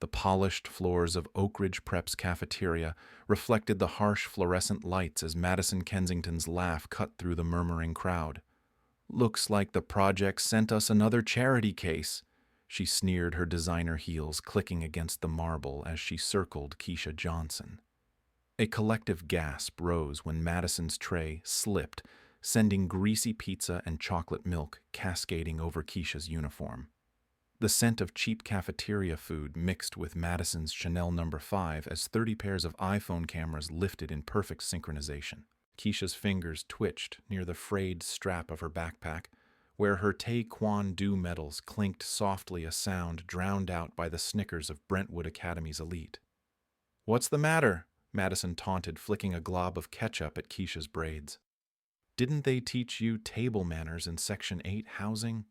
The polished floors of Oakridge Prep's cafeteria reflected the harsh fluorescent lights as Madison Kensington's laugh cut through the murmuring crowd. "Looks like the project sent us another charity case," she sneered, her designer heels clicking against the marble as she circled Keisha Johnson. A collective gasp rose when Madison's tray slipped, sending greasy pizza and chocolate milk cascading over Keisha's uniform. The scent of cheap cafeteria food mixed with Madison's Chanel No. 5 as 30 pairs of iPhone cameras lifted in perfect synchronization. Keisha's fingers twitched near the frayed strap of her backpack, where her Taekwondo medals clinked softly, a sound drowned out by the snickers of Brentwood Academy's elite. "What's the matter?" Madison taunted, flicking a glob of ketchup at Keisha's braids. "Didn't they teach you table manners in Section 8 housing?"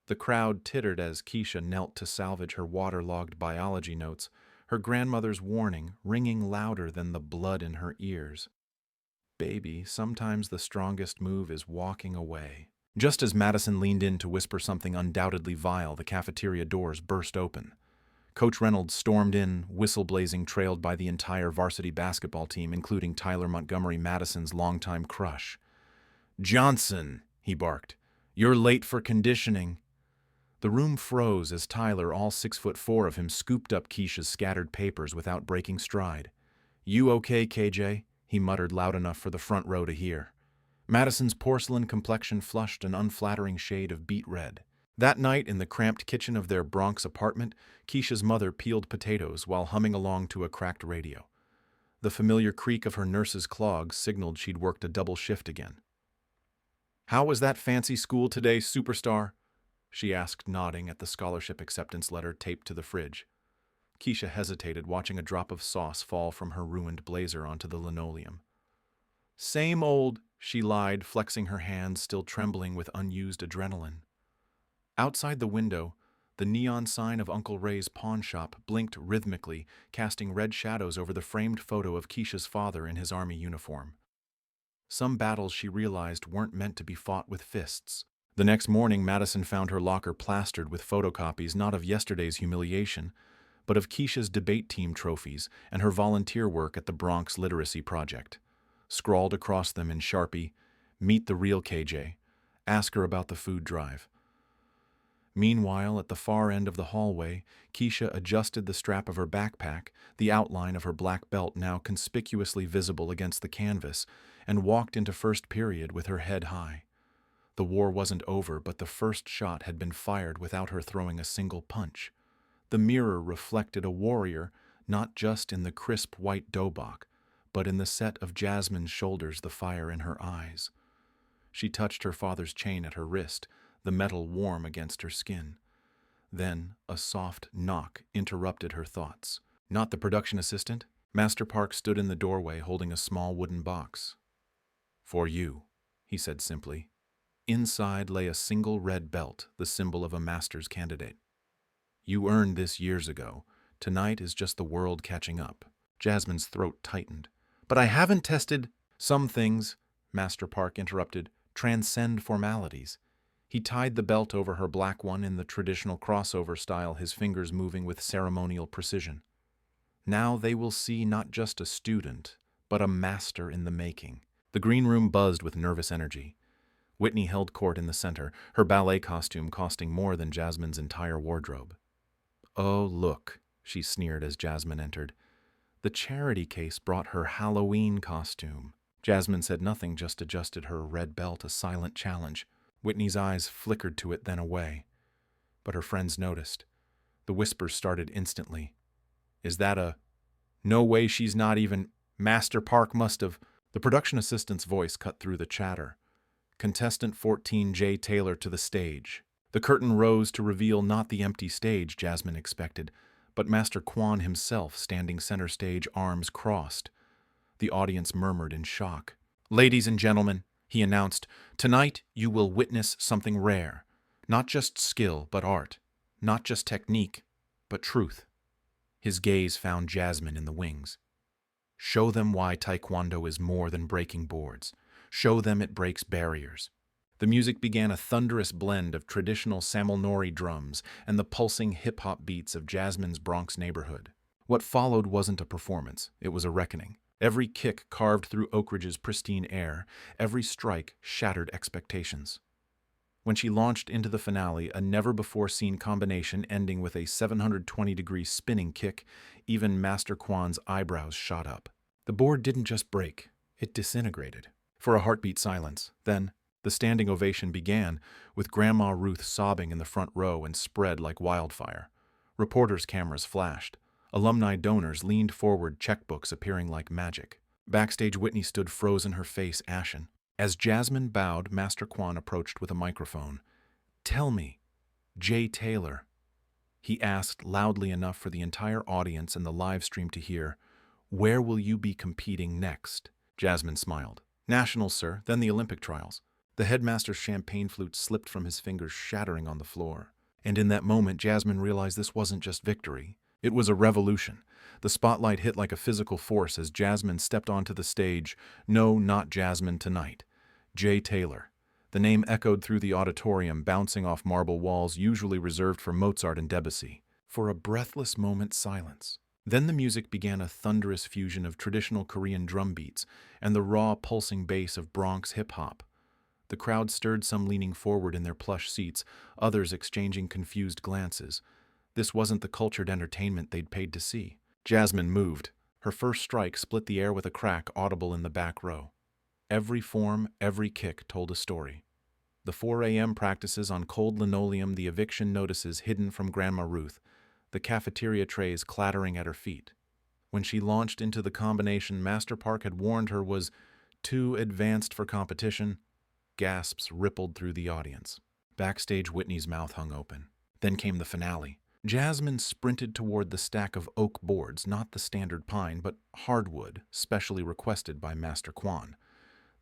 The crowd tittered as Keisha knelt to salvage her waterlogged biology notes, her grandmother's warning ringing louder than the blood in her ears. "Baby, sometimes the strongest move is walking away." Just as Madison leaned in to whisper something undoubtedly vile, the cafeteria doors burst open. Coach Reynolds stormed in, whistle blazing, trailed by the entire varsity basketball team, including Tyler Montgomery, Madison's longtime crush. "Johnson," he barked, "you're late for conditioning." The room froze as Tyler, all 6'4" of him, scooped up Keisha's scattered papers without breaking stride. "You okay, KJ?" he muttered loud enough for the front row to hear. Madison's porcelain complexion flushed an unflattering shade of beet red. That night, in the cramped kitchen of their Bronx apartment, Keisha's mother peeled potatoes while humming along to a cracked radio. The familiar creak of her nurse's clogs signaled she'd worked a double shift again. "How was that fancy school today, superstar?" she asked, nodding at the scholarship acceptance letter taped to the fridge. Keisha hesitated, watching a drop of sauce fall from her ruined blazer onto the linoleum. "Same old," she lied, flexing her hands, still trembling with unused adrenaline. Outside the window, the neon sign of Uncle Ray's pawn shop blinked rhythmically, casting red shadows over the framed photo of Keisha's father in his army uniform. Some battles, she realized, weren't meant to be fought with fists. The next morning, Madison found her locker plastered with photocopies not of yesterday's humiliation, but of Keisha's debate team trophies and her volunteer work at the Bronx Literacy Project. Scrawled across them in Sharpie, "Meet the real KJ. Ask her about the food drive." Meanwhile, at the far end of the hallway, Keisha adjusted the strap of her backpack, the outline of her black belt now conspicuously visible against the canvas, and walked into first period with her head high. The war wasn't over, but the first shot had been fired without her throwing a single punch. The mirror reflected a warrior, not just in the crisp white dobok, but in the set of Jasmine's shoulders, the fire in her eyes. She touched her father's chain at her wrist, the metal warm against her skin. Then a soft knock interrupted her thoughts. Not the production assistant. Master Park stood in the doorway holding a small wooden box. "For you," he said simply. Inside lay a single red belt, the symbol of a master's candidate. "You earned this years ago. Tonight is just the world catching up." Jasmine's throat tightened. "But I haven't tested—" "Some things," Master Park interrupted, "transcend formalities." He tied the belt over her black one in the traditional crossover style, his fingers moving with ceremonial precision. "Now they will see not just a student, but a master in the making." The green room buzzed with nervous energy. Whitney held court in the center, her ballet costume costing more than Jasmine's entire wardrobe. "Oh, look," she sneered as Jasmine entered. "The charity case brought her Halloween costume." Jasmine said nothing, just adjusted her red belt, a silent challenge. Whitney's eyes flickered to it, then away. But her friends noticed. The whispers started instantly. "Is that a... No way, she's not even... Master Park must have..." The production assistant's voice cut through the chatter. "Contestant 14 J. Taylor to the stage." The curtain rose to reveal not the empty stage Jasmine expected, but Master Kwon himself standing center stage, arms crossed. The audience murmured in shock. "Ladies and gentlemen," he announced, "tonight you will witness something rare. Not just skill, but art. Not just technique, but truth." His gaze found Jasmine in the wings. "Show them why Taekwondo is more than breaking boards. Show them it breaks barriers." The music began a thunderous blend of traditional samulnori drums and the pulsing hip-hop beats of Jasmine's Bronx neighborhood. What followed wasn't a performance, it was a reckoning. Every kick carved through Oakridge's pristine air, every strike shattered expectations. When she launched into the finale, a never-before-seen combination ending with a 720-degree spinning kick, even Master Kwon's eyebrows shot up. The board didn't just break, it disintegrated. For a heartbeat silence. Then, the standing ovation began, with Grandma Ruth sobbing in the front row and spread like wildfire. Reporters' cameras flashed. Alumni donors leaned forward, checkbooks appearing like magic. Backstage, Whitney stood frozen, her face ashen. As Jasmine bowed, Master Kwon approached with a microphone. "Tell me, Jay Taylor," he asked loudly enough for the entire audience and the live stream to hear, "where will you be competing next?" Jasmine smiled. "Nationals, sir, then the Olympic trials." The headmaster's champagne flute slipped from his fingers, shattering on the floor. And in that moment, Jasmine realized this wasn't just victory. It was a revolution. The spotlight hit like a physical force as Jasmine stepped onto the stage. No, not Jasmine tonight. Jay Taylor. The name echoed through the auditorium, bouncing off marble walls usually reserved for Mozart and Debussy. For a breathless moment, silence. Then the music began, a thunderous fusion of traditional Korean drum beats and the raw, pulsing bass of Bronx hip-hop. The crowd stirred, some leaning forward in their plush seats, others exchanging confused glances. This wasn't the cultured entertainment they'd paid to see. Jasmine moved. Her first strike split the air with a crack audible in the back row. Every form, every kick told a story. The 4 a.m. practices on cold linoleum, the eviction notices hidden from Grandma Ruth, the cafeteria trays clattering at her feet. When she launched into the combination Master Park had warned her was too advanced for competition, gasps rippled through the audience. Backstage, Whitney's mouth hung open. Then came the finale. Jasmine sprinted toward the stack of oak boards, not the standard pine, but hardwood, specially requested by Master Kwon.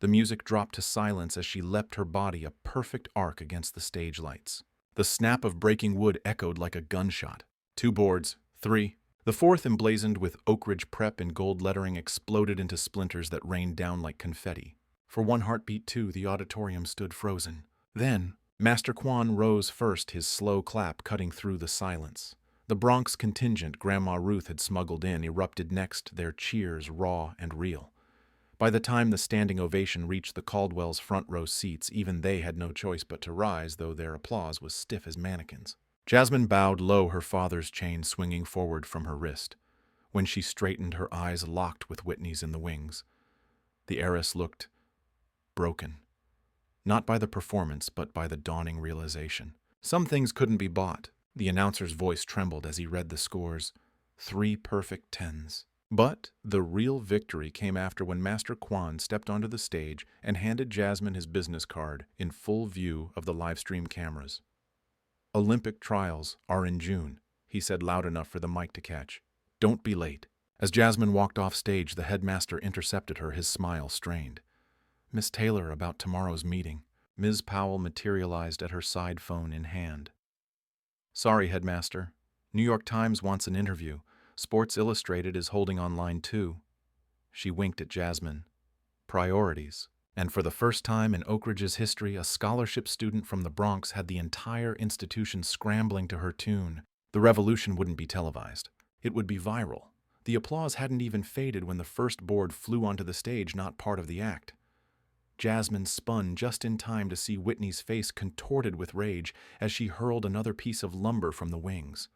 The music dropped to silence as she leapt, her body a perfect arc against the stage lights. The snap of breaking wood echoed like a gunshot. 2 boards, 3. The 4th, emblazoned with Oakridge Prep in gold lettering, exploded into splinters that rained down like confetti. For one heartbeat, too, the auditorium stood frozen. Then, Master Kwon rose first, his slow clap cutting through the silence. The Bronx contingent Grandma Ruth had smuggled in erupted next, their cheers raw and real. By the time the standing ovation reached the Caldwell's front row seats, even they had no choice but to rise, though their applause was stiff as mannequins. Jasmine bowed low, her father's chain swinging forward from her wrist. When she straightened, her eyes locked with Whitney's in the wings. The heiress looked broken. Not by the performance, but by the dawning realization. Some things couldn't be bought. The announcer's voice trembled as he read the scores. 3 perfect 10s. But the real victory came after, when Master Kwon stepped onto the stage and handed Jasmine his business card in full view of the livestream cameras. "Olympic trials are in June," he said loud enough for the mic to catch. "Don't be late." As Jasmine walked off stage, the headmaster intercepted her, his smile strained. "Miss Taylor, about tomorrow's meeting." Ms. Powell materialized at her side, phone in hand. "Sorry, headmaster. New York Times wants an interview. Sports Illustrated is holding online too." She winked at Jasmine. Priorities. And for the first time in Oakridge's history, a scholarship student from the Bronx had the entire institution scrambling to her tune. The revolution wouldn't be televised. It would be viral. The applause hadn't even faded when the first board flew onto the stage, not part of the act. Jasmine spun just in time to see Whitney's face contorted with rage as she hurled another piece of lumber from the wings.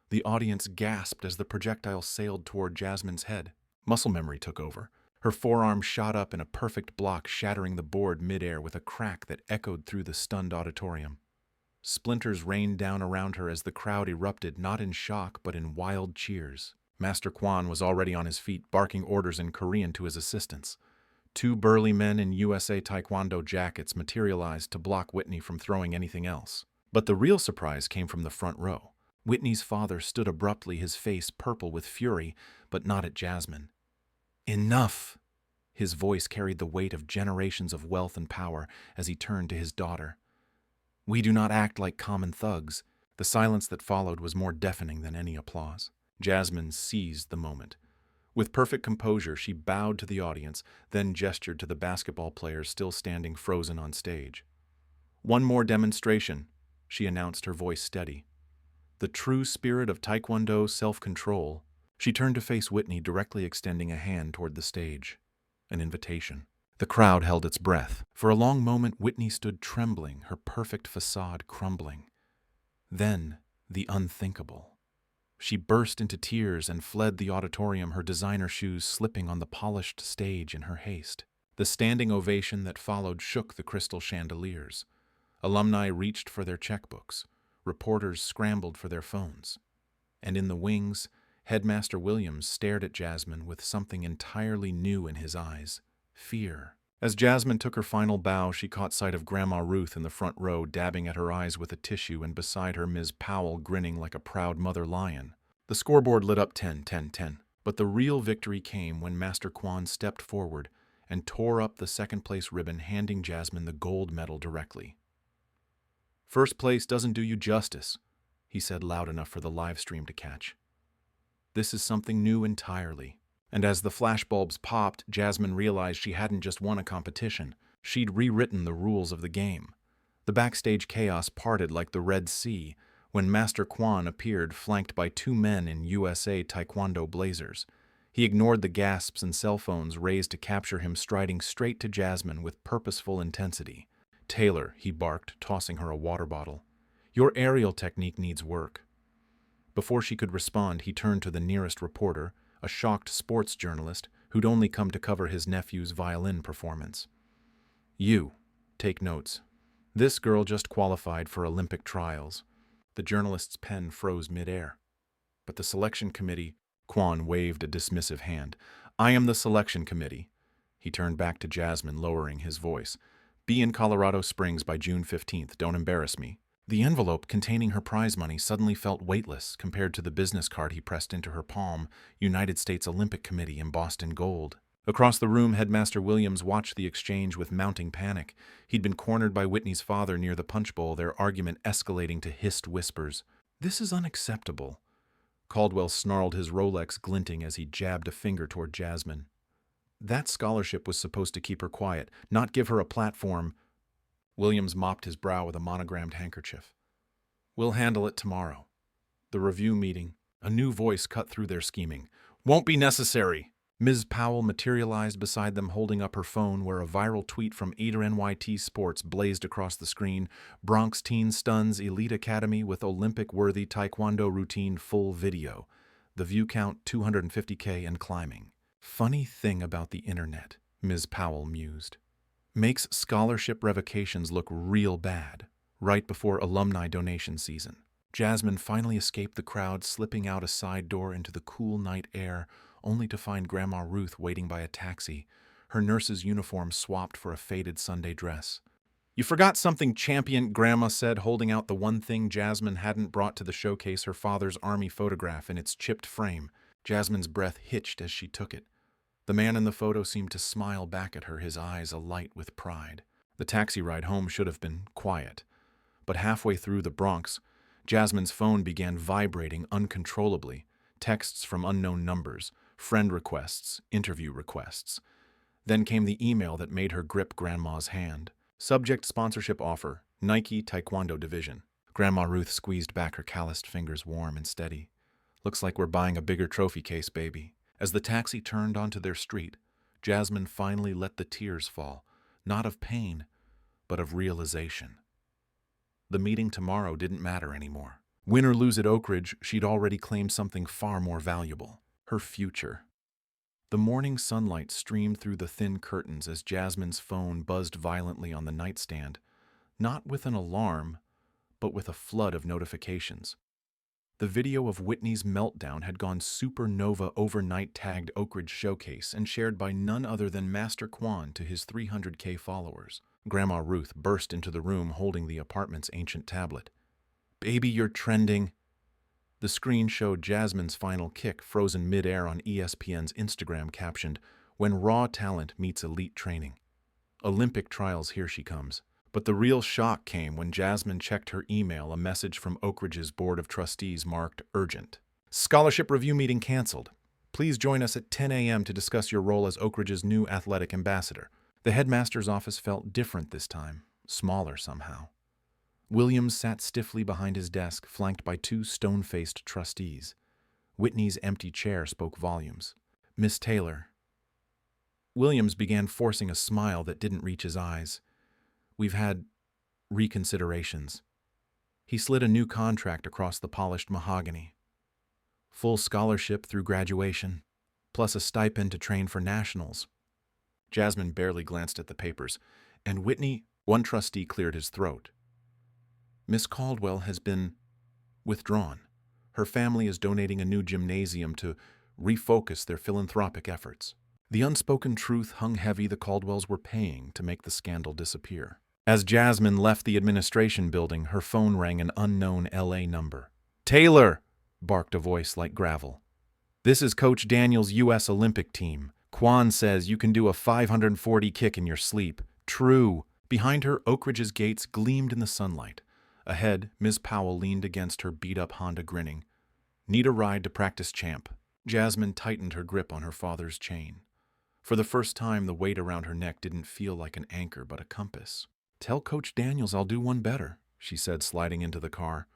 The audience gasped as the projectile sailed toward Jasmine's head. Muscle memory took over. Her forearm shot up in a perfect block, shattering the board midair with a crack that echoed through the stunned auditorium. Splinters rained down around her as the crowd erupted, not in shock but in wild cheers. Master Kwon was already on his feet, barking orders in Korean to his assistants. 2 burly men in USA Taekwondo jackets materialized to block Whitney from throwing anything else. But the real surprise came from the front row. Whitney's father stood abruptly, his face purple with fury, but not at Jasmine. "Enough!" His voice carried the weight of generations of wealth and power as he turned to his daughter. "We do not act like common thugs." The silence that followed was more deafening than any applause. Jasmine seized the moment. With perfect composure, she bowed to the audience, then gestured to the basketball players still standing frozen on stage. "One more demonstration," she announced, her voice steady. The true spirit of Taekwondo self-control. She turned to face Whitney, directly extending a hand toward the stage. An invitation. The crowd held its breath. For a long moment, Whitney stood trembling, her perfect facade crumbling. Then, the unthinkable. She burst into tears and fled the auditorium, her designer shoes slipping on the polished stage in her haste. The standing ovation that followed shook the crystal chandeliers. Alumni reached for their checkbooks. Reporters scrambled for their phones. And in the wings, Headmaster Williams stared at Jasmine with something entirely new in his eyes: fear. As Jasmine took her final bow, she caught sight of Grandma Ruth in the front row, dabbing at her eyes with a tissue, and beside her Ms. Powell, grinning like a proud mother lion. The scoreboard lit up 10-10-10, but the real victory came when Master Kwon stepped forward and tore up the second-place ribbon, handing Jasmine the gold medal directly. "First place doesn't do you justice," he said loud enough for the live stream to catch. "This is something new entirely." And as the flashbulbs popped, Jasmine realized she hadn't just won a competition. She'd rewritten the rules of the game. The backstage chaos parted like the Red Sea when Master Kwon appeared, flanked by two men in USA Taekwondo blazers. He ignored the gasps and cell phones raised to capture him, striding straight to Jasmine with purposeful intensity. "Taylor," he barked, tossing her a water bottle. "Your aerial technique needs work." Before she could respond, he turned to the nearest reporter, a shocked sports journalist who'd only come to cover his nephew's violin performance. "You, take notes. This girl just qualified for Olympic trials." The journalist's pen froze midair. "But the selection committee—" Kwon waved a dismissive hand. "I am the selection committee." He turned back to Jasmine, lowering his voice. "Be in Colorado Springs by June 15th. Don't embarrass me." The envelope containing her prize money suddenly felt weightless compared to the business card he pressed into her palm: United States Olympic Committee embossed in gold. Across the room, Headmaster Williams watched the exchange with mounting panic. He'd been cornered by Whitney's father near the punch bowl, their argument escalating to hissed whispers. "This is unacceptable." Caldwell snarled, his Rolex glinting as he jabbed a finger toward Jasmine. "That scholarship was supposed to keep her quiet, not give her a platform." Williams mopped his brow with a monogrammed handkerchief. "We'll handle it tomorrow." The review meeting. A new voice cut through their scheming. "Won't be necessary." Ms. Powell materialized beside them, holding up her phone, where a viral tweet from Eder NYT Sports blazed across the screen. "Bronx teen stuns Elite Academy with Olympic-worthy Taekwondo routine, full video. The view count 250K and climbing." "Funny thing about the internet," Ms. Powell mused. "Makes scholarship revocations look real bad, right before alumni donation season." Jasmine finally escaped the crowd, slipping out a side door into the cool night air, only to find Grandma Ruth waiting by a taxi, her nurse's uniform swapped for a faded Sunday dress. "You forgot something, champion," Grandma said, holding out the one thing Jasmine hadn't brought to the showcase: her father's army photograph in its chipped frame. Jasmine's breath hitched as she took it. The man in the photo seemed to smile back at her, his eyes alight with pride. The taxi ride home should have been quiet. But halfway through the Bronx, Jasmine's phone began vibrating uncontrollably. Texts from unknown numbers, friend requests, interview requests. Then came the email that made her grip Grandma's hand. Subject: sponsorship offer, Nike Taekwondo Division. Grandma Ruth squeezed back her calloused fingers, warm and steady. "Looks like we're buying a bigger trophy case, baby." As the taxi turned onto their street, Jasmine finally let the tears fall, not of pain, but of realization. The meeting tomorrow didn't matter anymore. Win or lose at Oakridge, she'd already claimed something far more valuable: her future. The morning sunlight streamed through the thin curtains as Jasmine's phone buzzed violently on the nightstand, not with an alarm, but with a flood of notifications. The video of Whitney's meltdown had gone supernova overnight, tagged Oakridge Showcase, and shared by none other than Master Kwon to his 300K followers. Grandma Ruth burst into the room holding the apartment's ancient tablet. "Baby, you're trending." The screen showed Jasmine's final kick, frozen mid-air on ESPN's Instagram, captioned, "When raw talent meets elite training. Olympic trials, here she comes." But the real shock came when Jasmine checked her email. A message from Oakridge's Board of Trustees marked urgent. "Scholarship review meeting canceled. Please join us at 10 a.m. to discuss your role as Oakridge's new athletic ambassador." The headmaster's office felt different this time, smaller somehow. Williams sat stiffly behind his desk, flanked by two stone-faced trustees. Whitney's empty chair spoke volumes. "Miss Taylor." Williams began forcing a smile that didn't reach his eyes. "We've had reconsiderations." He slid a new contract across the polished mahogany. "Full scholarship through graduation, plus a stipend to train for nationals." Jasmine barely glanced at the papers, and Whitney, one trustee, cleared his throat. "Miss Caldwell has been withdrawn. Her family is donating a new gymnasium to refocus their philanthropic efforts." The unspoken truth hung heavy. The Caldwells were paying to make the scandal disappear. As Jasmine left the administration building, her phone rang an unknown LA number. "Taylor!" barked a voice like gravel. "This is Coach Daniel's U.S. Olympic team. Kwon says you can do a 540 kick in your sleep." "True." Behind her, Oakridge's gates gleamed in the sunlight. Ahead, Ms. Powell leaned against her beat-up Honda, grinning. "Need a ride to practice, champ?" Jasmine tightened her grip on her father's chain. For the first time, the weight around her neck didn't feel like an anchor but a compass. "Tell Coach Daniels I'll do one better," she said, sliding into the car.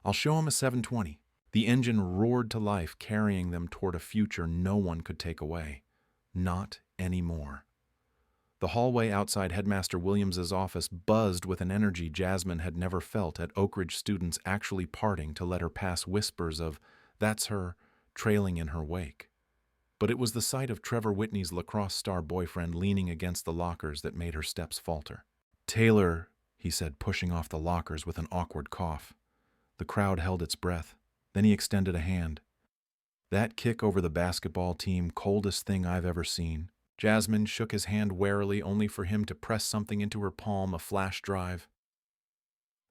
"I'll show him a 720. The engine roared to life, carrying them toward a future no one could take away. Not anymore. The hallway outside Headmaster Williams's office buzzed with an energy Jasmine had never felt at Oakridge students actually parting to let her pass, whispers of "that's her" trailing in her wake. But it was the sight of Trevor Whitney's lacrosse star boyfriend leaning against the lockers that made her steps falter. "Taylor," he said, pushing off the lockers with an awkward cough. The crowd held its breath. Then he extended a hand. "That kick over the basketball team, coldest thing I've ever seen." Jasmine shook his hand warily, only for him to press something into her palm, a flash drive.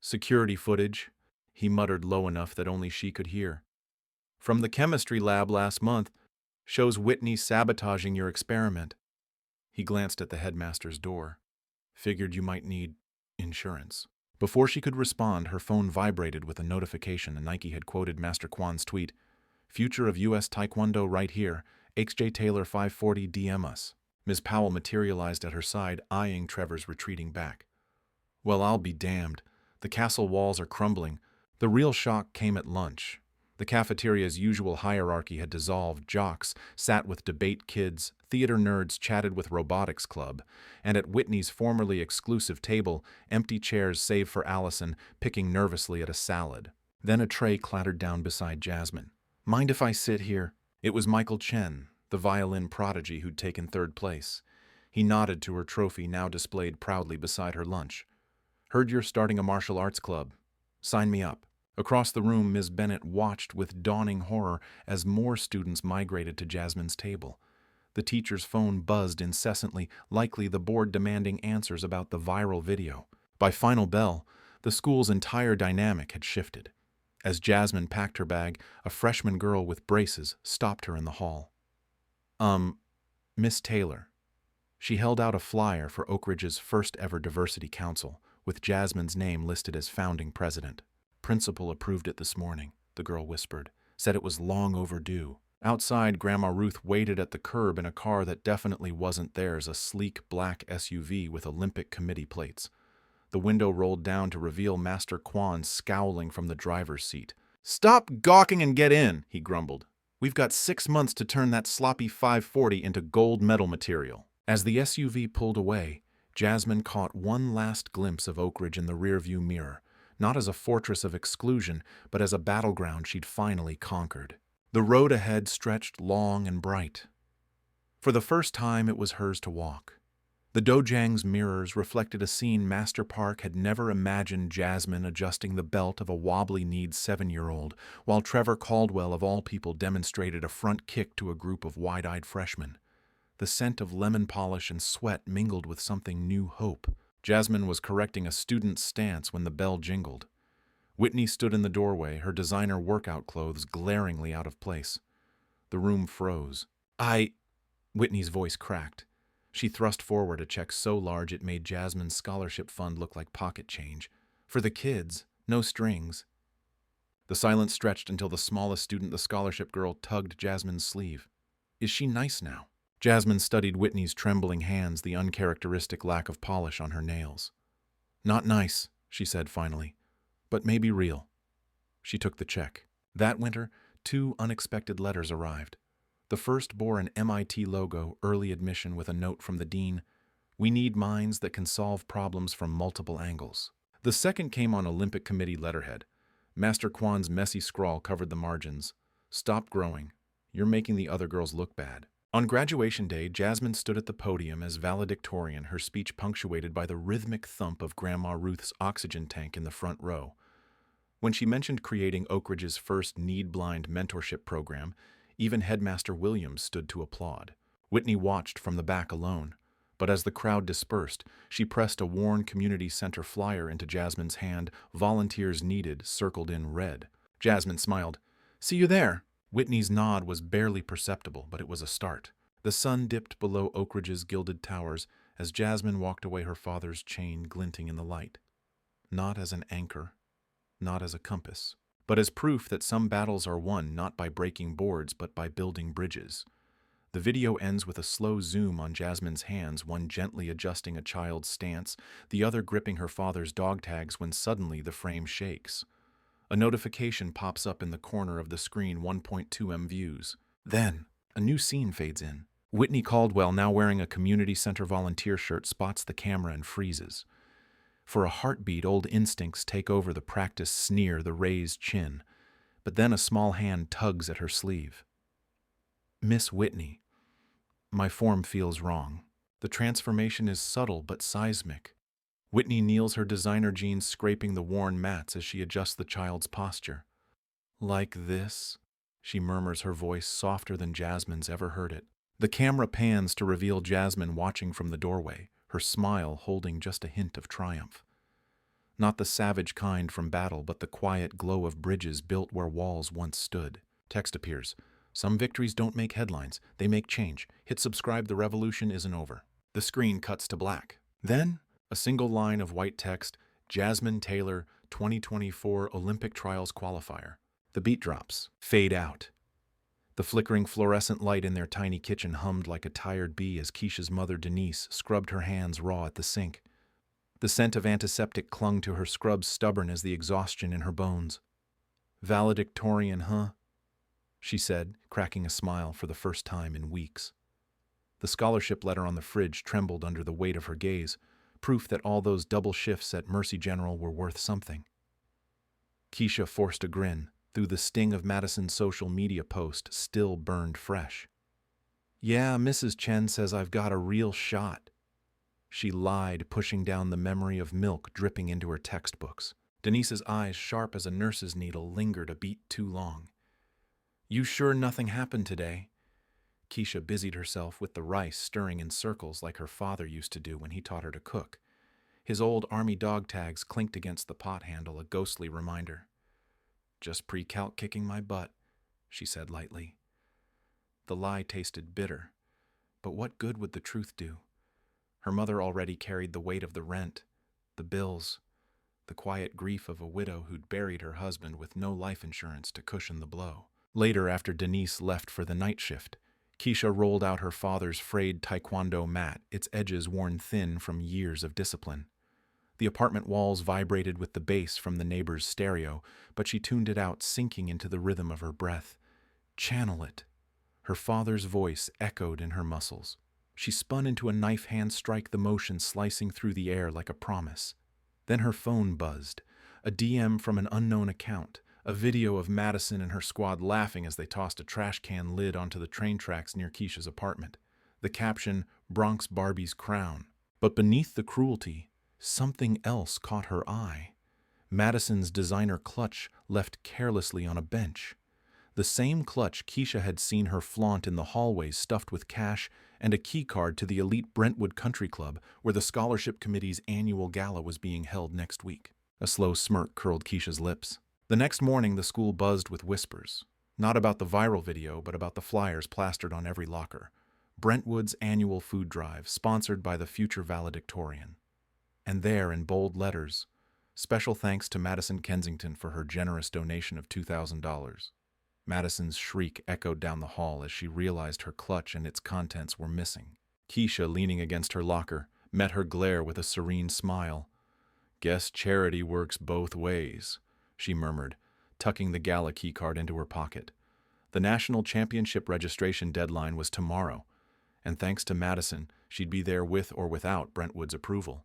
"Security footage," he muttered low enough that only she could hear. "From the chemistry lab last month. Shows Whitney sabotaging your experiment." He glanced at the headmaster's door. "Figured you might need insurance." Before she could respond, her phone vibrated with a notification, and Nike had quoted Master Kwon's tweet, "Future of U.S. Taekwondo right here. XJ Taylor 540 DM us." Ms. Powell materialized at her side, eyeing Trevor's retreating back. "Well, I'll be damned. The castle walls are crumbling." The real shock came at lunch. The cafeteria's usual hierarchy had dissolved. Jocks sat with debate kids, theater nerds chatted with robotics club, and at Whitney's formerly exclusive table, empty chairs save for Allison, picking nervously at a salad. Then a tray clattered down beside Jasmine. "Mind if I sit here?" It was Michael Chen, the violin prodigy who'd taken third place. He nodded to her trophy, now displayed proudly beside her lunch. "Heard you're starting a martial arts club. Sign me up." Across the room, Ms. Bennett watched with dawning horror as more students migrated to Jasmine's table. The teacher's phone buzzed incessantly, likely the board demanding answers about the viral video. By final bell, the school's entire dynamic had shifted. As Jasmine packed her bag, a freshman girl with braces stopped her in the hall. Miss Taylor." She held out a flyer for Oakridge's first-ever diversity council, with Jasmine's name listed as founding president. "Principal approved it this morning," the girl whispered. "Said it was long overdue." Outside, Grandma Ruth waited at the curb in a car that definitely wasn't theirs, a sleek black SUV with Olympic committee plates. The window rolled down to reveal Master Kwon scowling from the driver's seat. "Stop gawking and get in," he grumbled. "We've got 6 months to turn that sloppy 540 into gold medal material." As the SUV pulled away, Jasmine caught one last glimpse of Oakridge in the rearview mirror, not as a fortress of exclusion, but as a battleground she'd finally conquered. The road ahead stretched long and bright. For the first time, it was hers to walk. The dojang's mirrors reflected a scene Master Park had never imagined: Jasmine adjusting the belt of a wobbly-kneed 7-year-old, while Trevor Caldwell, of all people, demonstrated a front kick to a group of wide-eyed freshmen. The scent of lemon polish and sweat mingled with something new hope. Jasmine was correcting a student's stance when the bell jingled. Whitney stood in the doorway, her designer workout clothes glaringly out of place. The room froze. Whitney's voice cracked. She thrust forward a check so large it made Jasmine's scholarship fund look like pocket change. For the kids, no strings. The silence stretched until the smallest student, the scholarship girl, tugged Jasmine's sleeve. "Is she nice now?" Jasmine studied Whitney's trembling hands, the uncharacteristic lack of polish on her nails. Not nice, she said finally, but maybe real. She took the check. That winter, 2 unexpected letters arrived. The first bore an MIT logo, early admission with a note from the dean, "We need minds that can solve problems from multiple angles." The second came on Olympic Committee letterhead. Master Kwon's messy scrawl covered the margins. "Stop growing. You're making the other girls look bad." On graduation day, Jasmine stood at the podium as valedictorian, her speech punctuated by the rhythmic thump of Grandma Ruth's oxygen tank in the front row. When she mentioned creating Oakridge's first need-blind mentorship program, even Headmaster Williams stood to applaud. Whitney watched from the back alone, but as the crowd dispersed, she pressed a worn community center flyer into Jasmine's hand, "Volunteers needed," circled in red. Jasmine smiled. "See you there." Whitney's nod was barely perceptible, but it was a start. The sun dipped below Oakridge's gilded towers as Jasmine walked away, her father's chain glinting in the light. Not as an anchor, not as a compass, but as proof that some battles are won not by breaking boards but by building bridges. The video ends with a slow zoom on Jasmine's hands, one gently adjusting a child's stance, the other gripping her father's dog tags, when suddenly the frame shakes. A notification pops up in the corner of the screen, 1.2 million views. Then, a new scene fades in. Whitney Caldwell, now wearing a community center volunteer shirt, spots the camera and freezes. For a heartbeat, old instincts take over, the practice sneer, the raised chin. But then a small hand tugs at her sleeve. "Miss Whitney, my form feels wrong." The transformation is subtle but seismic. Whitney kneels, her designer jeans scraping the worn mats as she adjusts the child's posture. "Like this?" she murmurs, her voice softer than Jasmine's ever heard it. The camera pans to reveal Jasmine watching from the doorway, her smile holding just a hint of triumph. Not the savage kind from battle, but the quiet glow of bridges built where walls once stood. Text appears. "Some victories don't make headlines, they make change. Hit subscribe, the revolution isn't over." The screen cuts to black. Then, a single line of white text, "Jasmine Taylor, 2024 Olympic Trials Qualifier." The beat drops. Fade out. The flickering fluorescent light in their tiny kitchen hummed like a tired bee as Keisha's mother, Denise, scrubbed her hands raw at the sink. The scent of antiseptic clung to her scrubs, stubborn as the exhaustion in her bones. "Valedictorian, huh?" she said, cracking a smile for the first time in weeks. The scholarship letter on the fridge trembled under the weight of her gaze, proof that all those double shifts at Mercy General were worth something. Keisha forced a grin, through the sting of Madison's social media post still burned fresh. "Yeah, Mrs. Chen says I've got a real shot," she lied, pushing down the memory of milk dripping into her textbooks. Denise's eyes, sharp as a nurse's needle, lingered a beat too long. "You sure nothing happened today?" Keisha busied herself with the rice, stirring in circles like her father used to do when he taught her to cook. His old army dog tags clinked against the pot handle, a ghostly reminder. "Just pre-calc kicking my butt," she said lightly. The lie tasted bitter, but what good would the truth do? Her mother already carried the weight of the rent, the bills, the quiet grief of a widow who'd buried her husband with no life insurance to cushion the blow. Later, after Denise left for the night shift, Keisha rolled out her father's frayed Taekwondo mat, its edges worn thin from years of discipline. The apartment walls vibrated with the bass from the neighbor's stereo, but she tuned it out, sinking into the rhythm of her breath. Channel it. Her father's voice echoed in her muscles. She spun into a knife hand strike, the motion slicing through the air like a promise. Then her phone buzzed, a DM from an unknown account, a video of Madison and her squad laughing as they tossed a trash can lid onto the train tracks near Keisha's apartment. The caption, "Bronx Barbie's crown." But beneath the cruelty, something else caught her eye. Madison's designer clutch left carelessly on a bench. The same clutch Keisha had seen her flaunt in the hallways, stuffed with cash and a key card to the elite Brentwood Country Club, where the scholarship committee's annual gala was being held next week. A slow smirk curled Keisha's lips. The next morning, the school buzzed with whispers. Not about the viral video, but about the flyers plastered on every locker. Brentwood's annual food drive, sponsored by the future valedictorian. And there, in bold letters, special thanks to Madison Kensington for her generous donation of $2,000. Madison's shriek echoed down the hall as she realized her clutch and its contents were missing. Keisha, leaning against her locker, met her glare with a serene smile. Guess charity works both ways, she murmured, tucking the gala keycard into her pocket. The national championship registration deadline was tomorrow, and thanks to Madison, she'd be there with or without Brentwood's approval.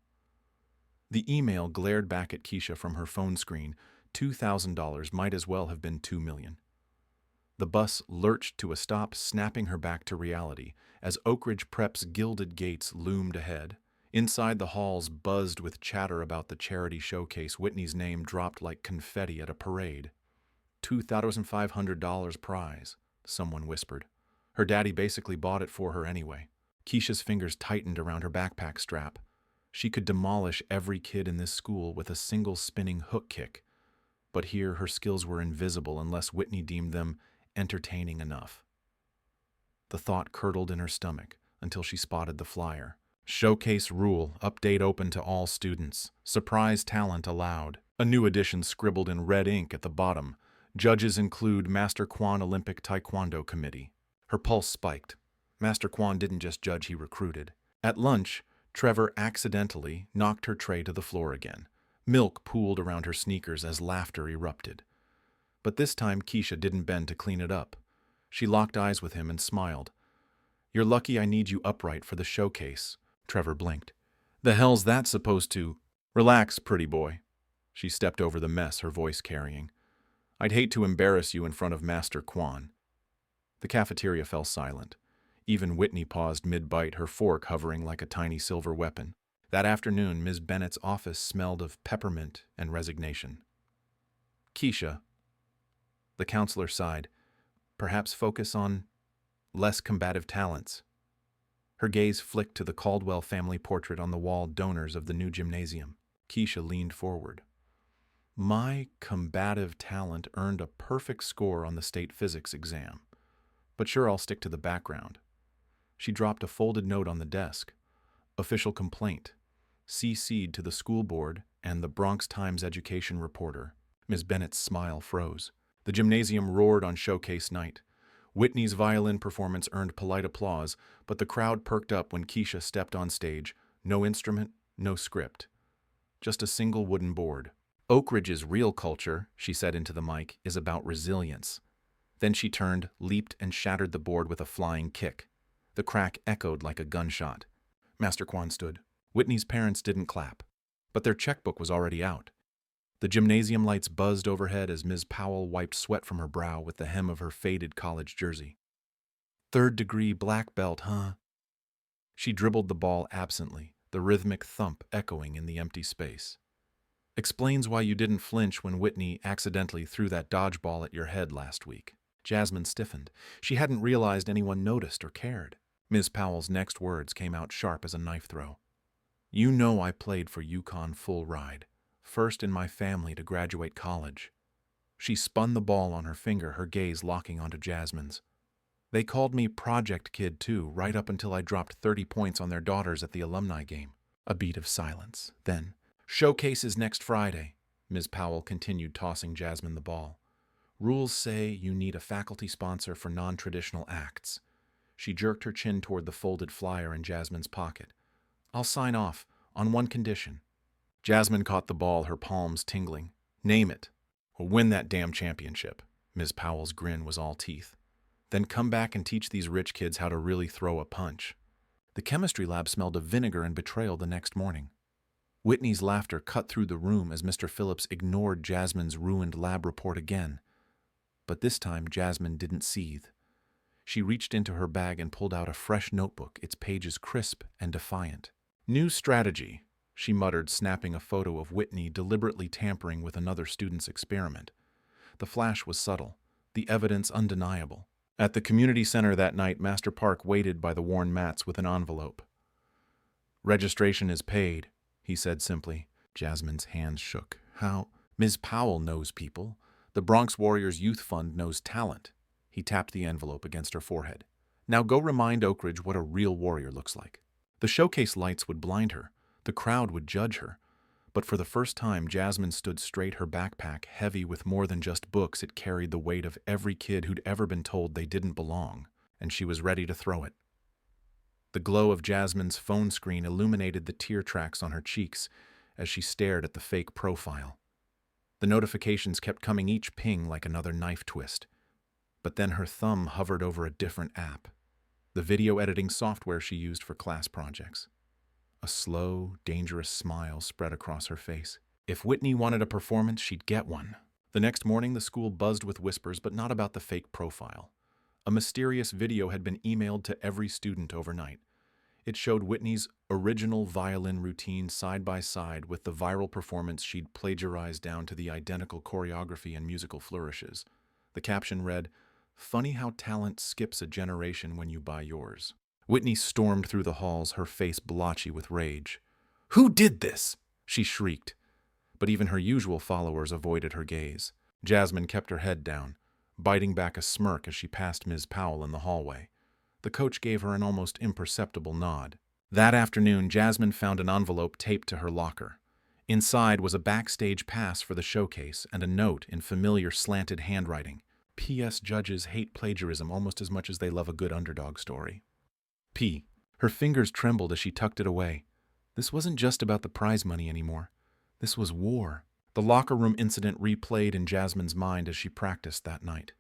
The email glared back at Keisha from her phone screen. $2,000 might as well have been $2 million. The bus lurched to a stop, snapping her back to reality as Oakridge Prep's gilded gates loomed ahead. Inside, the halls buzzed with chatter about the charity showcase. Whitney's name dropped like confetti at a parade. $2,500 prize, someone whispered. Her daddy basically bought it for her anyway. Keisha's fingers tightened around her backpack strap. She could demolish every kid in this school with a single spinning hook kick. But here her skills were invisible unless Whitney deemed them entertaining enough. The thought curdled in her stomach until she spotted the flyer. Showcase rule, update open to all students. Surprise talent allowed. A new edition scribbled in red ink at the bottom. Judges include Master Kwon Olympic Taekwondo Committee. Her pulse spiked. Master Kwon didn't just judge, he recruited. At lunch, Trevor accidentally knocked her tray to the floor again. Milk pooled around her sneakers as laughter erupted. But this time Keisha didn't bend to clean it up. She locked eyes with him and smiled. "You're lucky I need you upright for the showcase." Trevor blinked. "The hell's that supposed to—" "Relax, pretty boy." She stepped over the mess, her voice carrying. "I'd hate to embarrass you in front of Master Kwon." The cafeteria fell silent. Even Whitney paused mid-bite, her fork hovering like a tiny silver weapon. That afternoon, Ms. Bennett's office smelled of peppermint and resignation. "Keisha," the counselor sighed, "perhaps focus on less combative talents." Her gaze flicked to the Caldwell family portrait on the wall, donors of the new gymnasium. Keisha leaned forward. "My combative talent earned a perfect score on the state physics exam. But sure, I'll stick to the background." She dropped a folded note on the desk. "Official complaint. CC'd to the school board and the Bronx Times education reporter." Ms. Bennett's smile froze. The gymnasium roared on showcase night. Whitney's violin performance earned polite applause, but the crowd perked up when Keisha stepped on stage. No instrument, no script. Just a single wooden board. "Oakridge's real culture," she said into the mic, "is about resilience." Then she turned, leaped, and shattered the board with a flying kick. The crack echoed like a gunshot. Master Kwon stood. Whitney's parents didn't clap, but their checkbook was already out. The gymnasium lights buzzed overhead as Ms. Powell wiped sweat from her brow with the hem of her faded college jersey. "Third-degree black belt, huh?" She dribbled the ball absently, the rhythmic thump echoing in the empty space. "Explains why you didn't flinch when Whitney accidentally threw that dodgeball at your head last week." Jasmine stiffened. She hadn't realized anyone noticed or cared. Ms. Powell's next words came out sharp as a knife throw. "You know I played for UConn full ride. First in my family to graduate college." She spun the ball on her finger, her gaze locking onto Jasmine's. "They called me Project Kid too, right up until I dropped 30 points on their daughters at the alumni game." A beat of silence. Then, "Showcase is next Friday," Ms. Powell continued, tossing Jasmine the ball. "Rules say you need a faculty sponsor for non-traditional acts." She jerked her chin toward the folded flyer in Jasmine's pocket. "I'll sign off, on one condition." Jasmine caught the ball, her palms tingling. "Name it." "We'll win that damn championship." Ms. Powell's grin was all teeth. "Then come back and teach these rich kids how to really throw a punch." The chemistry lab smelled of vinegar and betrayal the next morning. Whitney's laughter cut through the room as Mr. Phillips ignored Jasmine's ruined lab report again. But this time, Jasmine didn't seethe. She reached into her bag and pulled out a fresh notebook, its pages crisp and defiant. "New strategy," she muttered, snapping a photo of Whitney deliberately tampering with another student's experiment. The flash was subtle, the evidence undeniable. At the community center that night, Master Park waited by the worn mats with an envelope. "Registration is paid," he said simply. Jasmine's hands shook. "How?" "Ms. Powell knows people. The Bronx Warriors Youth Fund knows talent." He tapped the envelope against her forehead. "Now go remind Oakridge what a real warrior looks like." The showcase lights would blind her. The crowd would judge her. But for the first time, Jasmine stood straight, her backpack heavy with more than just books. It carried the weight of every kid who'd ever been told they didn't belong, and she was ready to throw it. The glow of Jasmine's phone screen illuminated the tear tracks on her cheeks as she stared at the fake profile. The notifications kept coming, each ping like another knife twist. But then her thumb hovered over a different app, the video editing software she used for class projects. A slow, dangerous smile spread across her face. If Whitney wanted a performance, she'd get one. The next morning, the school buzzed with whispers, but not about the fake profile. A mysterious video had been emailed to every student overnight. It showed Whitney's original violin routine side by side with the viral performance she'd plagiarized down to the identical choreography and musical flourishes. The caption read, "Funny how talent skips a generation when you buy yours." Whitney stormed through the halls, her face blotchy with rage. "Who did this?" she shrieked. But even her usual followers avoided her gaze. Jasmine kept her head down, biting back a smirk as she passed Ms. Powell in the hallway. The coach gave her an almost imperceptible nod. That afternoon, Jasmine found an envelope taped to her locker. Inside was a backstage pass for the showcase and a note in familiar slanted handwriting. P.S. Judges hate plagiarism almost as much as they love a good underdog story. P. Her fingers trembled as she tucked it away. This wasn't just about the prize money anymore. This was war. The locker room incident replayed in Jasmine's mind as she practiced that night.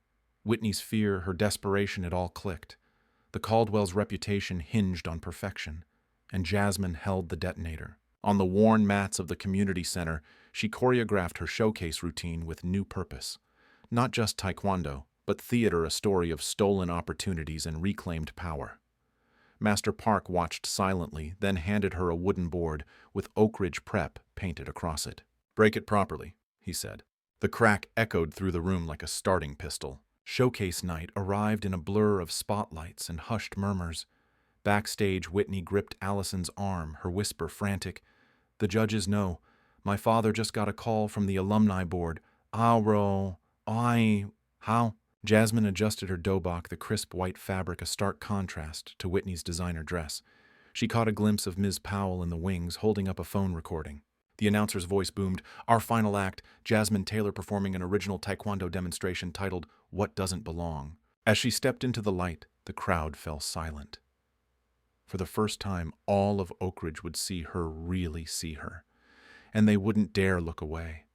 Whitney's fear, her desperation, it all clicked. The Caldwells' reputation hinged on perfection, and Jasmine held the detonator. On the worn mats of the community center, she choreographed her showcase routine with new purpose. Not just Taekwondo, but theater, a story of stolen opportunities and reclaimed power. Master Park watched silently, then handed her a wooden board with Oakridge Prep painted across it. "Break it properly," he said. The crack echoed through the room like a starting pistol. Showcase night arrived in a blur of spotlights and hushed murmurs. Backstage, Whitney gripped Allison's arm, her whisper frantic. "The judges know. My father just got a call from the alumni board. How?" Jasmine adjusted her dobok, the crisp white fabric a stark contrast to Whitney's designer dress. She caught a glimpse of Ms. Powell in the wings, holding up a phone recording. The announcer's voice boomed, "Our final act, Jasmine Taylor performing an original Taekwondo demonstration titled, 'What Doesn't Belong.'" As she stepped into the light, the crowd fell silent. For the first time, all of Oakridge would see her really see her, and they wouldn't dare look away.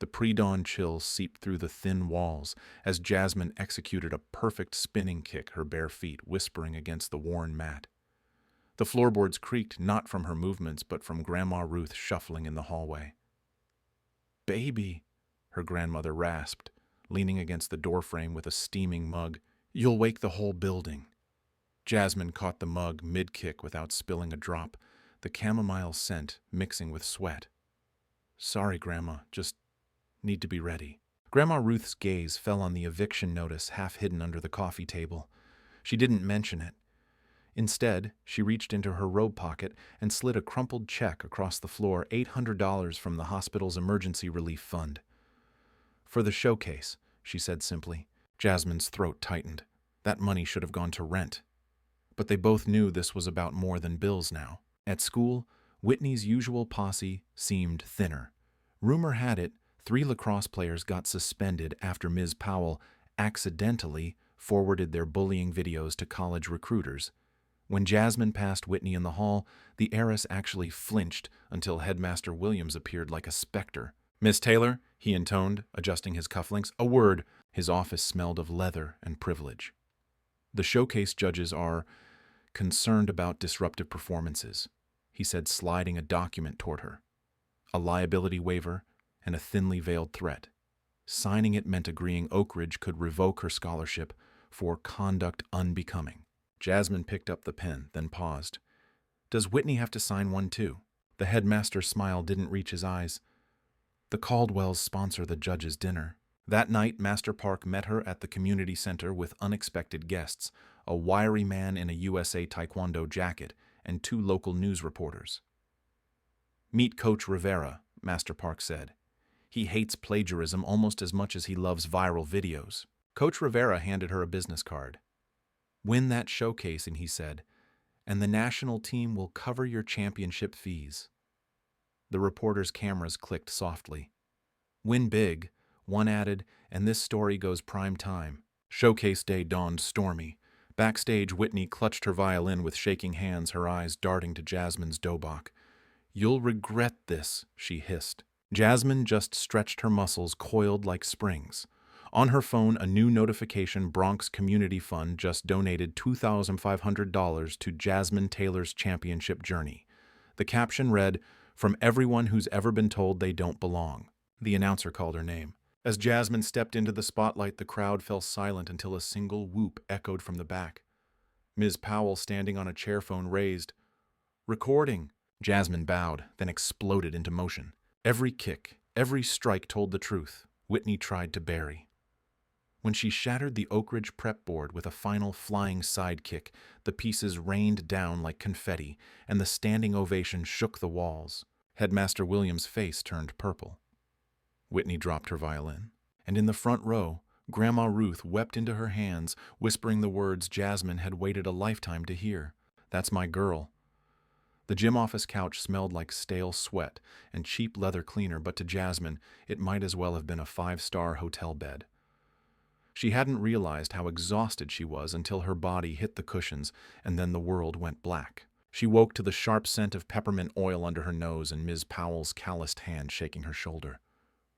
The pre-dawn chills seeped through the thin walls as Jasmine executed a perfect spinning kick, her bare feet whispering against the worn mat. The floorboards creaked not from her movements, but from Grandma Ruth shuffling in the hallway. "Baby," her grandmother rasped, leaning against the doorframe with a steaming mug. "You'll wake the whole building." Jasmine caught the mug mid-kick without spilling a drop, the chamomile scent mixing with sweat. "Sorry, Grandma, just need to be ready." Grandma Ruth's gaze fell on the eviction notice half hidden under the coffee table. She didn't mention it. Instead, she reached into her robe pocket and slid a crumpled check across the floor, $800 from the hospital's emergency relief fund. "For the showcase," she said simply. Jasmine's throat tightened. That money should have gone to rent. But they both knew this was about more than bills now. At school, Whitney's usual posse seemed thinner. Rumor had it 3 lacrosse players got suspended after Ms. Powell accidentally forwarded their bullying videos to college recruiters. When Jasmine passed Whitney in the hall, the heiress actually flinched until Headmaster Williams appeared like a specter. "Miss Taylor," he intoned, adjusting his cufflinks, "a word." His office smelled of leather and privilege. "The showcase judges are concerned about disruptive performances," he said, sliding a document toward her. A liability waiver and a thinly veiled threat. Signing it meant agreeing Oakridge could revoke her scholarship for conduct unbecoming. Jasmine picked up the pen, then paused. "Does Whitney have to sign one too?" The headmaster's smile didn't reach his eyes. "The Caldwells sponsor the judges' dinner." That night, Master Park met her at the community center with unexpected guests, a wiry man in a USA Taekwondo jacket and 2 local news reporters. "Meet Coach Rivera," Master Park said. "He hates plagiarism almost as much as he loves viral videos." Coach Rivera handed her a business card. "Win that showcase," and he said, "and the national team will cover your championship fees." The reporter's cameras clicked softly. "Win big," one added, "and this story goes prime time." Showcase day dawned stormy. Backstage, Whitney clutched her violin with shaking hands, her eyes darting to Jasmine's dobok. "You'll regret this," she hissed. Jasmine just stretched her muscles, coiled like springs. On her phone, a new notification: Bronx Community Fund just donated $2,500 to Jasmine Taylor's championship journey. The caption read, "From everyone who's ever been told they don't belong." The announcer called her name. As Jasmine stepped into the spotlight, the crowd fell silent until a single whoop echoed from the back. Ms. Powell, standing on a chair phone, raised. "Recording." Jasmine bowed, then exploded into motion. Every kick, every strike told the truth. Whitney tried to bury. When she shattered the Oakridge Prep board with a final flying sidekick, the pieces rained down like confetti, and the standing ovation shook the walls. Headmaster Williams' face turned purple. Whitney dropped her violin, and in the front row, Grandma Ruth wept into her hands, whispering the words Jasmine had waited a lifetime to hear. "That's my girl." The gym office couch smelled like stale sweat and cheap leather cleaner, but to Jasmine, it might as well have been a five-star hotel bed. She hadn't realized how exhausted she was until her body hit the cushions, and then the world went black. She woke to the sharp scent of peppermint oil under her nose and Ms. Powell's calloused hand shaking her shoulder.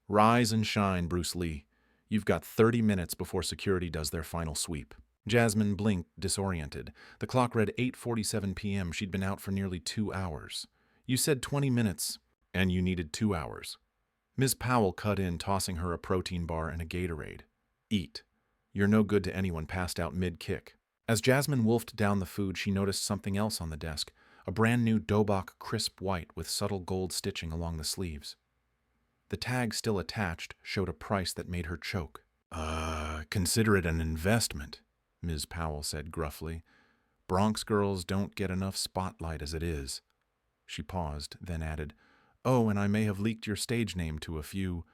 "Rise and shine, Bruce Lee. You've got 30 minutes before security does their final sweep." Jasmine blinked, disoriented. The clock read 8:47 p.m. She'd been out for nearly 2 hours. "You said 20 minutes, and you needed 2 hours." Ms. Powell cut in, tossing her a protein bar and a Gatorade. "Eat. You're no good to anyone passed out mid-kick." As Jasmine wolfed down the food, she noticed something else on the desk, a brand new Dobok crisp white with subtle gold stitching along the sleeves. The tag, still attached, showed a price that made her choke. Consider it an investment," Ms. Powell said gruffly. "Bronx girls don't get enough spotlight as it is." She paused, then added, "Oh, and I may have leaked your stage name to a few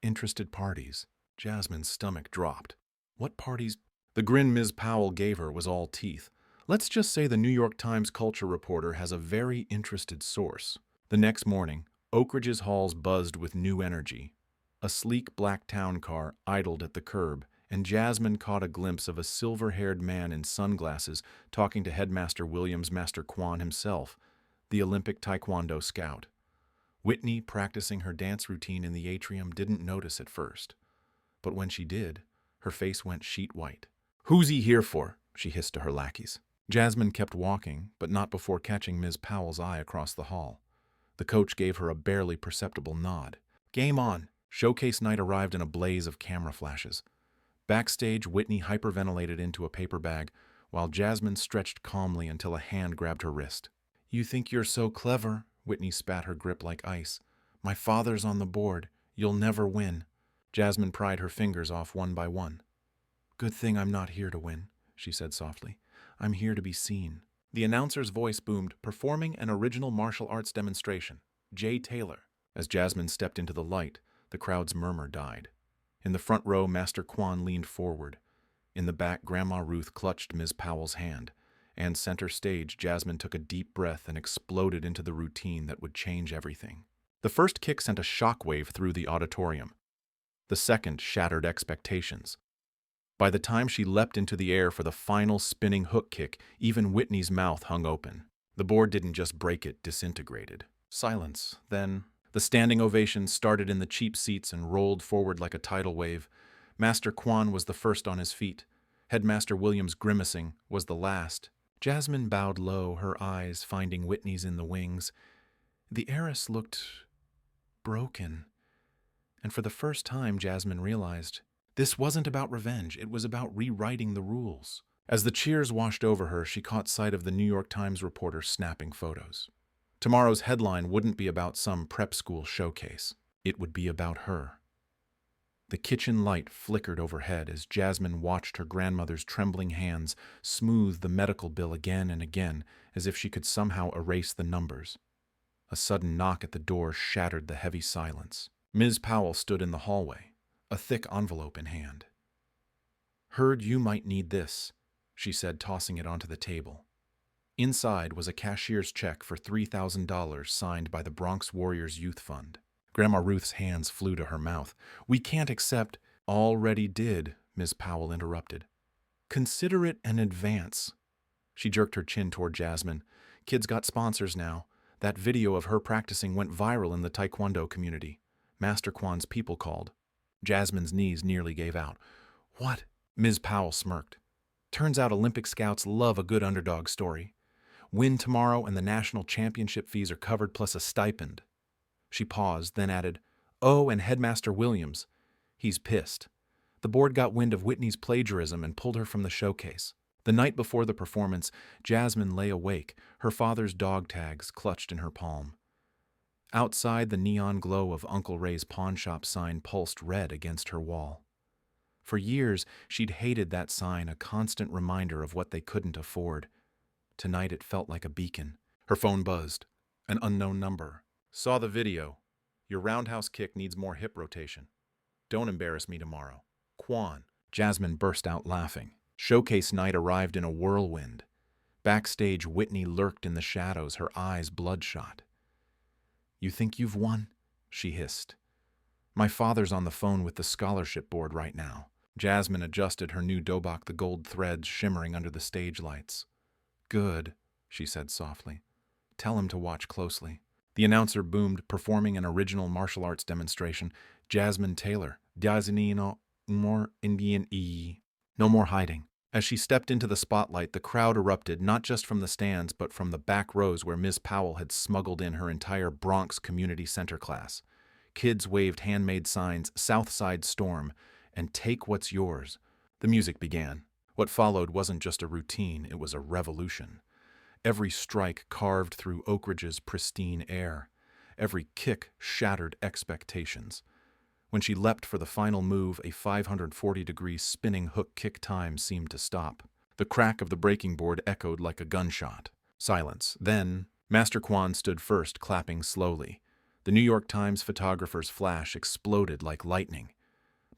interested parties." Jasmine's stomach dropped. "What parties?" The grin Ms. Powell gave her was all teeth. "Let's just say the New York Times culture reporter has a very interested source." The next morning, Oakridge's halls buzzed with new energy. A sleek black town car idled at the curb, and Jasmine caught a glimpse of a silver-haired man in sunglasses talking to Headmaster Williams, Master Kwon himself, the Olympic Taekwondo scout. Whitney, practicing her dance routine in the atrium, didn't notice at first. But when she did, her face went sheet white. "Who's he here for?" she hissed to her lackeys. Jasmine kept walking, but not before catching Ms. Powell's eye across the hall. The coach gave her a barely perceptible nod. "Game on." Showcase night arrived in a blaze of camera flashes. Backstage, Whitney hyperventilated into a paper bag, while Jasmine stretched calmly until a hand grabbed her wrist. "You think you're so clever," Whitney spat her grip like ice. "My father's on the board. You'll never win." Jasmine pried her fingers off one by one. "Good thing I'm not here to win," she said softly. "I'm here to be seen." The announcer's voice boomed, performing an original martial arts demonstration. Jay Taylor. As Jasmine stepped into the light, the crowd's murmur died. In the front row, Master Kwon leaned forward. In the back, Grandma Ruth clutched Ms. Powell's hand. And center stage, Jasmine took a deep breath and exploded into the routine that would change everything. The first kick sent a shockwave through the auditorium. The second shattered expectations. By the time she leapt into the air for the final spinning hook kick, even Whitney's mouth hung open. The board didn't just break, it disintegrated. Silence. Then the standing ovation started in the cheap seats and rolled forward like a tidal wave. Master Kwon was the first on his feet. Headmaster Williams, grimacing, was the last. Jasmine bowed low, her eyes finding Whitney's in the wings. The heiress looked broken. And for the first time, Jasmine realized this wasn't about revenge, it was about rewriting the rules. As the cheers washed over her, she caught sight of the New York Times reporter snapping photos. Tomorrow's headline wouldn't be about some prep school showcase. It would be about her. The kitchen light flickered overhead as Jasmine watched her grandmother's trembling hands smooth the medical bill again and again, as if she could somehow erase the numbers. A sudden knock at the door shattered the heavy silence. Ms. Powell stood in the hallway, a thick envelope in hand. "Heard you might need this," she said, tossing it onto the table. Inside was a cashier's check for $3,000 signed by the Bronx Warriors Youth Fund. Grandma Ruth's hands flew to her mouth. "We can't accept—" "Already did," Ms. Powell interrupted. "Consider it an advance." She jerked her chin toward Jasmine. "Kids got sponsors now. That video of her practicing went viral in the Taekwondo community. Master Kwon's people called. Jasmine's knees nearly gave out. What? Ms. Powell smirked. Turns out Olympic scouts love a good underdog story. Win tomorrow and the national championship fees are covered plus a stipend. She paused, then added, Oh, and Headmaster Williams. He's pissed. The board got wind of Whitney's plagiarism and pulled her from the showcase. The night before the performance, Jasmine lay awake, her father's dog tags clutched in her palm. Outside, the neon glow of Uncle Ray's pawnshop sign pulsed red against her wall. For years, she'd hated that sign, a constant reminder of what they couldn't afford. Tonight it felt like a beacon. Her phone buzzed. An unknown number. Saw the video. Your roundhouse kick needs more hip rotation. Don't embarrass me tomorrow. Kwon. Jasmine burst out laughing. Showcase night arrived in a whirlwind. Backstage, Whitney lurked in the shadows, her eyes bloodshot. You think you've won? She hissed. My father's on the phone with the scholarship board right now. Jasmine adjusted her new dobok, the gold threads shimmering under the stage lights. Good, she said softly. Tell him to watch closely. The announcer boomed, performing an original martial arts demonstration. Jasmine Taylor. No more Indian E. No more hiding. As she stepped into the spotlight, the crowd erupted, not just from the stands, but from the back rows where Miss Powell had smuggled in her entire Bronx Community Center class. Kids waved handmade signs, Southside Storm, and Take What's Yours. The music began. What followed wasn't just a routine, it was a revolution. Every strike carved through Oakridge's pristine air. Every kick shattered expectations. When she leapt for the final move, a 540-degree spinning hook kick time seemed to stop. The crack of the breaking board echoed like a gunshot. Silence. Then, Master Kwon stood first, clapping slowly. The New York Times photographer's flash exploded like lightning.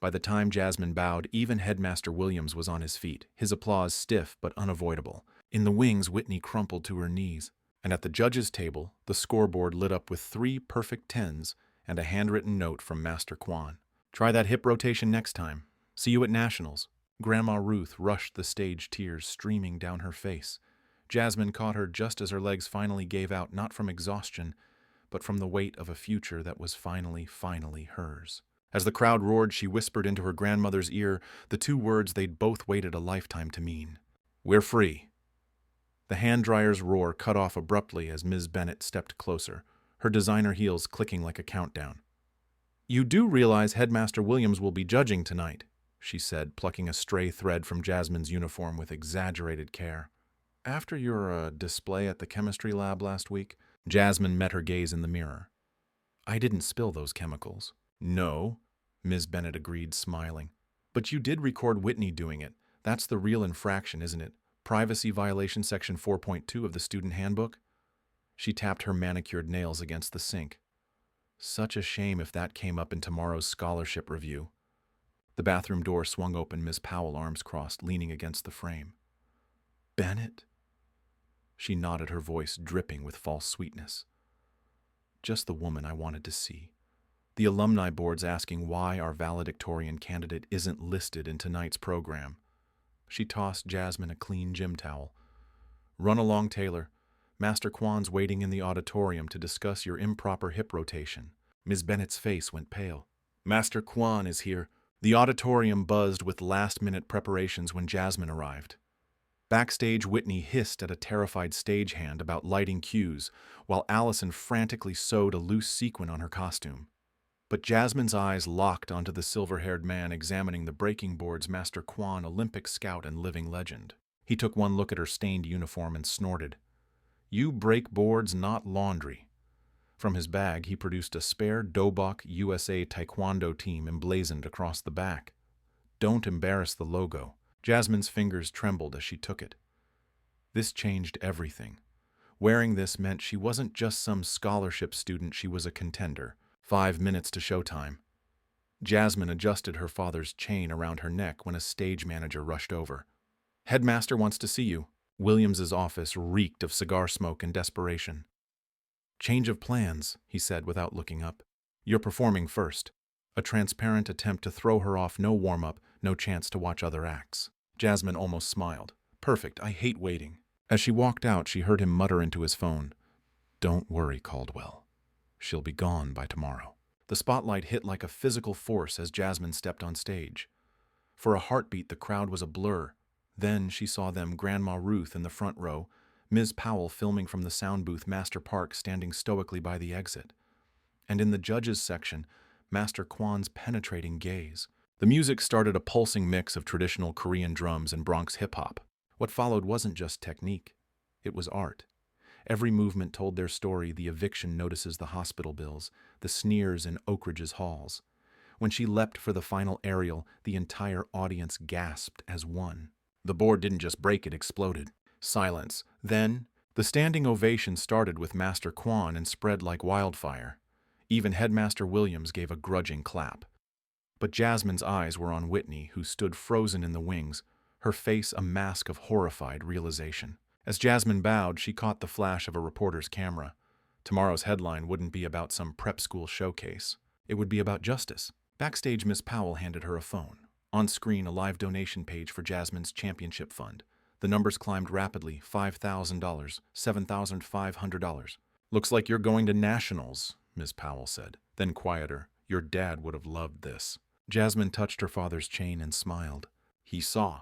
By the time Jasmine bowed, even Headmaster Williams was on his feet, his applause stiff but unavoidable. In the wings, Whitney crumpled to her knees. And at the judges' table, the scoreboard lit up with 3 perfect tens and a handwritten note from Master Kwon. Try that hip rotation next time. See you at Nationals. Grandma Ruth rushed the stage, tears streaming down her face. Jasmine caught her just as her legs finally gave out, not from exhaustion, but from the weight of a future that was finally hers. As the crowd roared, she whispered into her grandmother's ear the 2 words they'd both waited a lifetime to mean. We're free. The hand dryer's roar cut off abruptly as Ms. Bennett stepped closer, her designer heels clicking like a countdown. You do realize Headmaster Williams will be judging tonight, she said, plucking a stray thread from Jasmine's uniform with exaggerated care. After your display at the chemistry lab last week, Jasmine met her gaze in the mirror. I didn't spill those chemicals. No, Ms. Bennett agreed, smiling. But you did record Whitney doing it. That's the real infraction, isn't it? Privacy violation section 4.2 of the student handbook? She tapped her manicured nails against the sink. Such a shame if that came up in tomorrow's scholarship review. The bathroom door swung open, Miss Powell, arms crossed, leaning against the frame. Bennett? She nodded, her voice dripping with false sweetness. Just the woman I wanted to see. The alumni board's asking why our valedictorian candidate isn't listed in tonight's program. She tossed Jasmine a clean gym towel. Run along, Taylor. Master Kwon's waiting in the auditorium to discuss your improper hip rotation. Ms. Bennett's face went pale. Master Kwon is here. The auditorium buzzed with last-minute preparations when Jasmine arrived. Backstage, Whitney hissed at a terrified stagehand about lighting cues, while Allison frantically sewed a loose sequin on her costume. But Jasmine's eyes locked onto the silver-haired man examining the breaking boards, Master Kwon, Olympic scout and living legend. He took one look at her stained uniform and snorted. You break boards, not laundry. From his bag, he produced a spare Dobok USA Taekwondo team emblazoned across the back. Don't embarrass the logo. Jasmine's fingers trembled as she took it. This changed everything. Wearing this meant she wasn't just some scholarship student, she was a contender. 5 minutes to showtime. Jasmine adjusted her father's chain around her neck when a stage manager rushed over. Headmaster wants to see you. Williams's office reeked of cigar smoke and desperation. Change of plans, he said without looking up. You're performing first. A transparent attempt to throw her off, no warm-up, no chance to watch other acts. Jasmine almost smiled. Perfect, I hate waiting. As she walked out, she heard him mutter into his phone. Don't worry, Caldwell. She'll be gone by tomorrow. The spotlight hit like a physical force as Jasmine stepped on stage. For a heartbeat, the crowd was a blur. Then she saw them, Grandma Ruth in the front row, Ms. Powell filming from the sound booth, Master Park standing stoically by the exit. And in the judges' section, Master Kwon's penetrating gaze. The music started a pulsing mix of traditional Korean drums and Bronx hip-hop. What followed wasn't just technique. It was art. Every movement told their story: the eviction notices, the hospital bills, the sneers in Oakridge's halls. When she leapt for the final aerial, the entire audience gasped as one. The board didn't just break, it exploded. Silence. Then, the standing ovation started with Master Kwon and spread like wildfire. Even Headmaster Williams gave a grudging clap. But Jasmine's eyes were on Whitney, who stood frozen in the wings, her face a mask of horrified realization. As Jasmine bowed, she caught the flash of a reporter's camera. Tomorrow's headline wouldn't be about some prep school showcase. It would be about justice. Backstage, Miss Powell handed her a phone. On screen, a live donation page for Jasmine's championship fund. The numbers climbed rapidly: $5,000, $7,500. Looks like you're going to nationals, Miss Powell said. Then quieter, your dad would have loved this. Jasmine touched her father's chain and smiled. He saw.